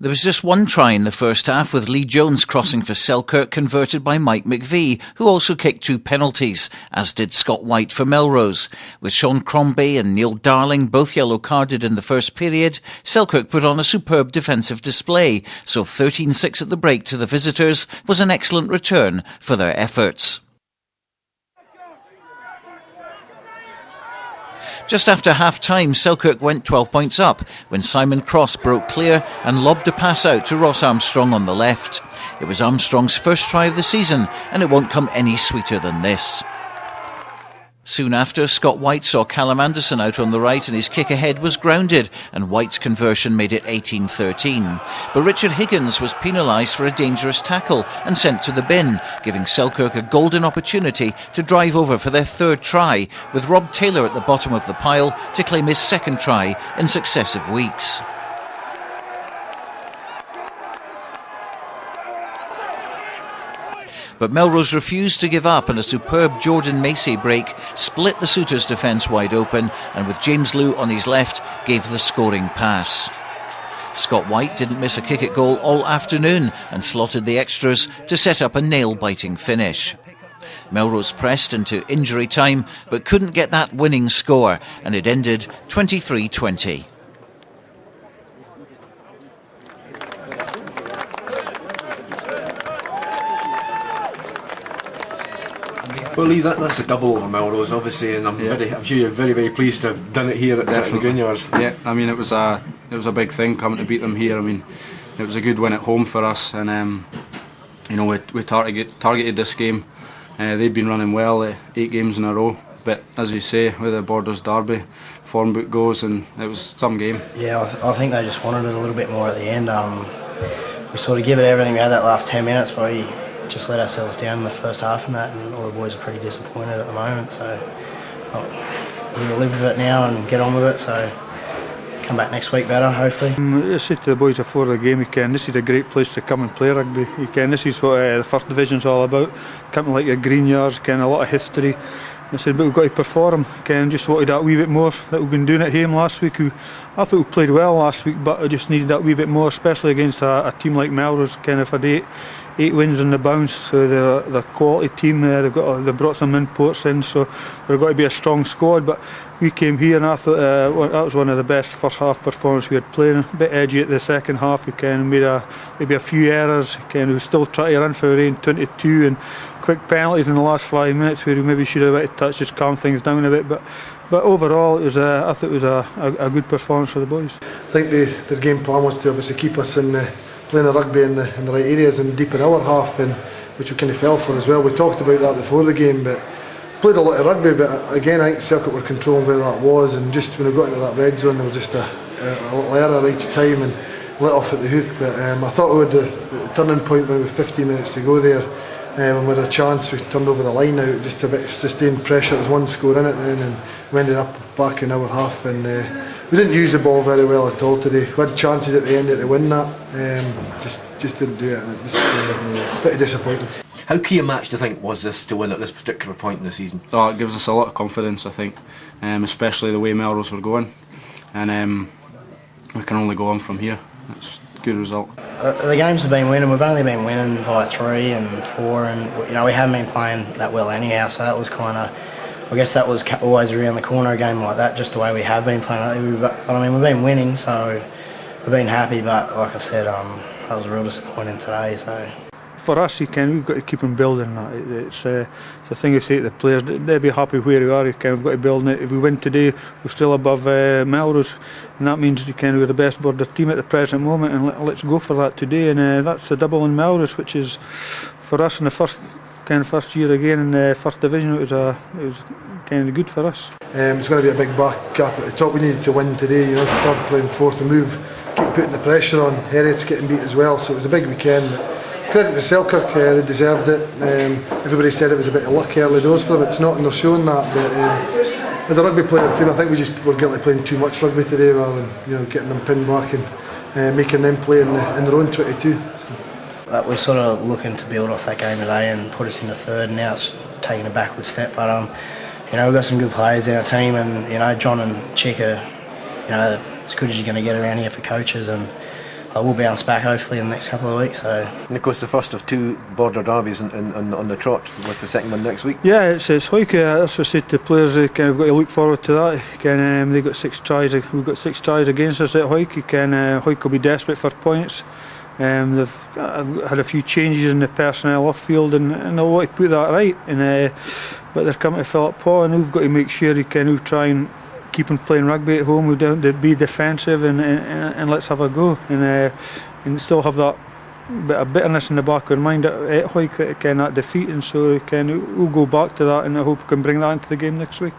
There was just one try in the first half, with Lee Jones crossing for Selkirk converted by Mike McVie, who also kicked 2 penalties, as did Scott White for Melrose. With Sean Crombie and Neil Darling both yellow-carded in the first period, Selkirk put on a superb defensive display, so 13-6 at the break to the visitors was an excellent return for their efforts. Just after half-time, Selkirk went 12 points up when Simon Cross broke clear and lobbed a pass out to Ross Armstrong on the left. It was Armstrong's first try of the season, and it won't come any sweeter than this. Soon after, Scott White saw Callum Anderson out on the right and his kick ahead was grounded, and White's conversion made it 18-13. But Richard Higgins was penalised for a dangerous tackle and sent to the bin, giving Selkirk a golden opportunity to drive over for their third try, with Rob Taylor at the bottom of the pile to claim his second try in successive weeks. But Melrose refused to give up, and a superb Jordan Macey break split the Souters' defence wide open, and with James Lew on his left, gave the scoring pass. Scott White didn't miss a kick at goal all afternoon and slotted the extras to set up a nail-biting finish. Melrose pressed into injury time but couldn't get that winning score, and it ended 23-20. Well, Lee, that's a double over Melrose, obviously, and I'm sure you're very, very pleased to have done it here at the Greenyards. Yeah, I mean, it was a big thing coming to beat them here. I mean, it was a good win at home for us, and you know, we targeted this game. They'd been running well, 8 games in a row, but as you say, with the Borders derby, form book goes, and it was some game. Yeah, I think they just wanted it a little bit more at the end. We sort of give it everything we had that last 10 minutes, but we just let ourselves down in the first half and that, and all the boys are pretty disappointed at the moment, so we're going to live with it now and get on with it, so come back next week better, hopefully. I said to the boys before the game, this is a great place to come and play rugby. This is what the first division's all about, coming like your Greenyards, a lot of history. I said, but we've got to perform. Just wanted that wee bit more that we've been doing at home last week. I thought we played well last week, but I just needed that wee bit more, especially against a team like Melrose. If I 8 wins on the bounce, so they're a quality team. They've brought some imports in, so they've got to be a strong squad. But we came here, and I thought that was one of the best first half performances we had played. A bit edgy at the second half. We made maybe a few errors. We still try to run for a rain 22 and quick penalties in the last 5 minutes where we maybe should have had a touch, just calm things down a bit. But overall, I thought it was a good performance for the boys. I think the game plan was to obviously keep us in playing the rugby in the right areas and deep in our half, and which we kind of fell for as well. We talked about that before the game, but played a lot of rugby. But again, I think Selkirk were controlling where that was, and just when we got into that red zone, there was just a little error each time and let off at the hook. But I thought we had the turning point when we had 15 minutes to go there. When we had a chance, we turned over the line out, just a bit of sustained pressure. There was one score in it then, and we ended up back in our half, and we didn't use the ball very well at all today. We had chances at the end to win that, just didn't do it, and it just pretty disappointing. How key a match do you think was this to win at this particular point in the season? Oh, it gives us a lot of confidence, I think, especially the way Melrose were going, and we can only go on from here. It's a good result. The games have been winning. We've only been winning by 3 and 4, and we haven't been playing that well anyhow. So that was I guess that was always around the corner, a game like that, just the way we have been playing. But I mean, we've been winning, so we've been happy. But like I said, that was real disappointing today. So for us, we've got to keep on building that. It's the thing I say to the players, they'll be happy where we are. We've got to build it. If we win today, we're still above Melrose, and that means we're the best Border team at the present moment, and let's go for that today. And that's a double in Melrose, which is for us in the first year again in the first division. It was kind of good for us. It's going to be a big back gap at the top. We needed to win today. Third playing fourth and keep putting the pressure on. Heriot's getting beat as well, so it was a big weekend. Credit to Selkirk, they deserved it. Everybody said it was a bit of luck early doors for them. It's not, and they're showing that. But as a rugby player team, I think we just were guilty of playing too much rugby today, rather than getting them pinned back and making them play in their own 22. That we're sort of looking to build off that game today and put us into third. And now it's taking a backward step, but we've got some good players in our team, and John and Chick are as good as you're going to get around here for coaches, and we'll bounce back hopefully in the next couple of weeks. So. And of course, the first of 2 border derbies on the trot, with the second one next week. Yeah, it's Hawick. That's what I said to the players. We've got to look forward to that. They got 6 tries. We've got 6 tries against us at Hawick. Hawick will be desperate for points. They've had a few changes in the personnel off field, and they'll want to put that right. But they're coming to Philip Paul, and we've got to make sure we try and keep them playing rugby at home. We don't be defensive and let's have a go, and still have that bit of bitterness in the back of our mind at Hawick that defeat, and so we'll go back to that, and I hope we can bring that into the game next week.